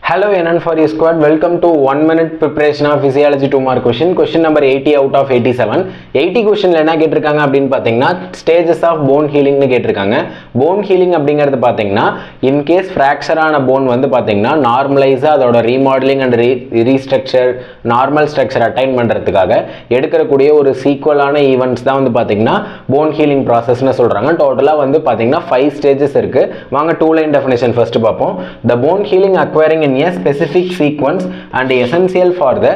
Hello NN for you squad, welcome to 1 minute preparation of physiology 2 mark question number 80 out of 87. 80 question என்ன கேட்டிருக்காங்க அப்படின்னு பார்த்தீங்கன்னா stages of bone healing னு கேட்டிருக்காங்க. bone healing அப்படிங்கிறது பார்த்தீங்கன்னா in case fracture ஆன bone வந்து பார்த்தீங்கன்னா normalize அதோட remodeling and restructure normal structure attain பண்றதுக்காக எடுக்கக்கூடிய ஒரு சீக்வலான ஈவென்ட்ஸ் தான் வந்து பார்த்தீங்கன்னா bone healing process னு சொல்றாங்க. டோட்டலா வந்து பார்த்தீங்கன்னா 5 stages இருக்கு. வாங்க two line definition first பார்ப்போம். The bone healing occurring in a specific sequence and essential for the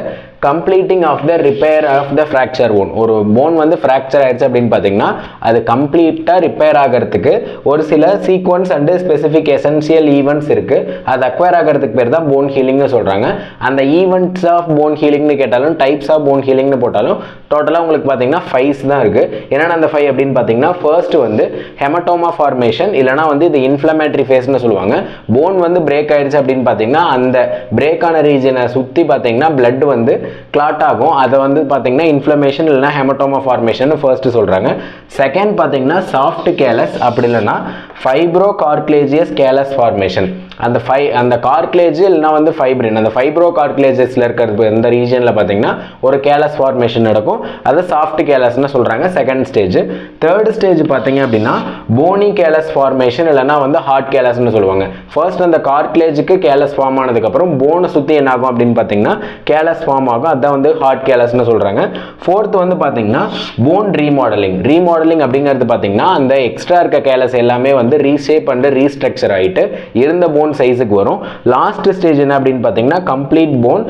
completing of the repair of the fracture bone. ஒரு bone வந்து fracture ஆயிடுச்சு அப்படின்னு பார்த்தீங்கன்னா அது கம்ப்ளீட்டாக ரிப்பேர் ஆகிறதுக்கு ஒரு சில sequence and specific essential events இருக்கு. அது அக்வயர் ஆகிறதுக்கு பேர் தான் போன் ஹீலிங்னு சொல்றாங்க. அந்த ஈவெண்ட்ஸ் ஆஃப் போன் ஹீலிங்னு கேட்டாலும் டைப்ஸ் ஆஃப் போன் ஹீலிங்னு போட்டாலும் டோட்டலாக உங்களுக்கு பார்த்தீங்கன்னா 5 தான் இருக்கு. என்னென்ன அந்த 5 அப்படின்னு பார்த்தீங்கன்னா ஃபர்ஸ்ட் வந்து ஹெமட்டோமா ஃபார்மேஷன், இல்லைனா வந்து இது இன்ஃப்ளமேட்டரி ஃபேஸ்னு சொல்லுவாங்க. போன் வந்து பிரேக் ஆயிடுச்சு அப்படின்னு பார்த்தீங்கன்னா அந்த பிரேக்கான ரீஜனை சுற்றி பார்த்தீங்கன்னா பிளட் வந்து கிளாட் ஆகும். அதை வந்து பார்த்தீங்கன்னா இன்ஃப்ளமேஷன் இல்லைனா ஹெமட்டோமா ஃபார்மேஷன் ஃபர்ஸ்ட் சொல்றாங்க. செகண்ட் பார்த்தீங்கன்னா சாஃப்ட் கேலஸ், அப்படி இல்லைனா ஃபைப்ரோ கார்க்லேஜியஸ் கேலஸ் ஃபார்மேஷன். அந்த கார்க்லேஜ் இல்லைனா வந்து ஃபைப்ரின், அந்த ஃபைப்ரோ கார்க்லேஜஸ்ல இருக்கிறது இந்த ரீஜன்ல பார்த்தீங்கன்னா ஒரு கேலஸ் ஃபார்மேஷன் நடக்கும். அதை சாஃப்ட் கேலஸ்னு சொல்றாங்க. Second stage. தேர்ட் ஸ்டேஜ் பார்த்தீங்க அப்படின்னா போனி கேலஸ் ஃபார்மேஷன் இல்லைனா வந்து ஹார்ட் கேலஸ்னு சொல்லுவாங்க. ஃபர்ஸ்ட் அந்த கார்க்லேஜுக்கு கேலஸ் ஃபார்ம் ஆனதுக்கு அப்புறம் போனை சுற்றி என்ன ஆகும் அப்படின்னு பார்த்தீங்கன்னா கேலஸ் ஃபார்ம் ஆகும். அதான் வந்து ஹார்ட் கேலஸ்னு சொல்றாங்க. ஃபோர்த் வந்து பார்த்தீங்கன்னா போன் ரீமாடலிங் அப்படிங்கிறது பார்த்தீங்கன்னா அந்த எக்ஸ்ட்ரா இருக்க கேலஸ் எல்லாமே வந்து ரீஷேப் அண்ட் ரீஸ்ட்ரக்சர் ஆகிட்டு இருந்த போன் சைஸுக்கு வரும். லாஸ்ட் ஸ்டேஜ் என்ன அப்படின்னு பார்த்தீங்கன்னா கம்ப்ளீட் போன்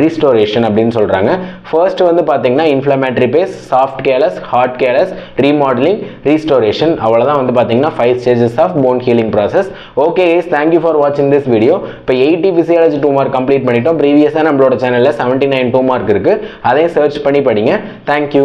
ரீஸ்டோரேஷன் அப்படின்னு சொல்றாங்க. ஃபர்ஸ்ட் வந்து பார்த்தீங்கன்னா inflammatory phase, soft callus, hard callus, remodelling, restoration. அவ்வளோதான் வந்து பார்த்தீங்கன்னா 5 stages of bone healing process. Okay guys, thank you for watching this video. இப்போ 80 physiology 2 mark கம்ப்ளீட் பண்ணிட்டோம். ப்ரீவியஸாக நம்மளோட சேனலில் 79 2 mark இருக்கு. அதையும் சர்ச் பண்ணி படிங்க. தேங்க்யூ.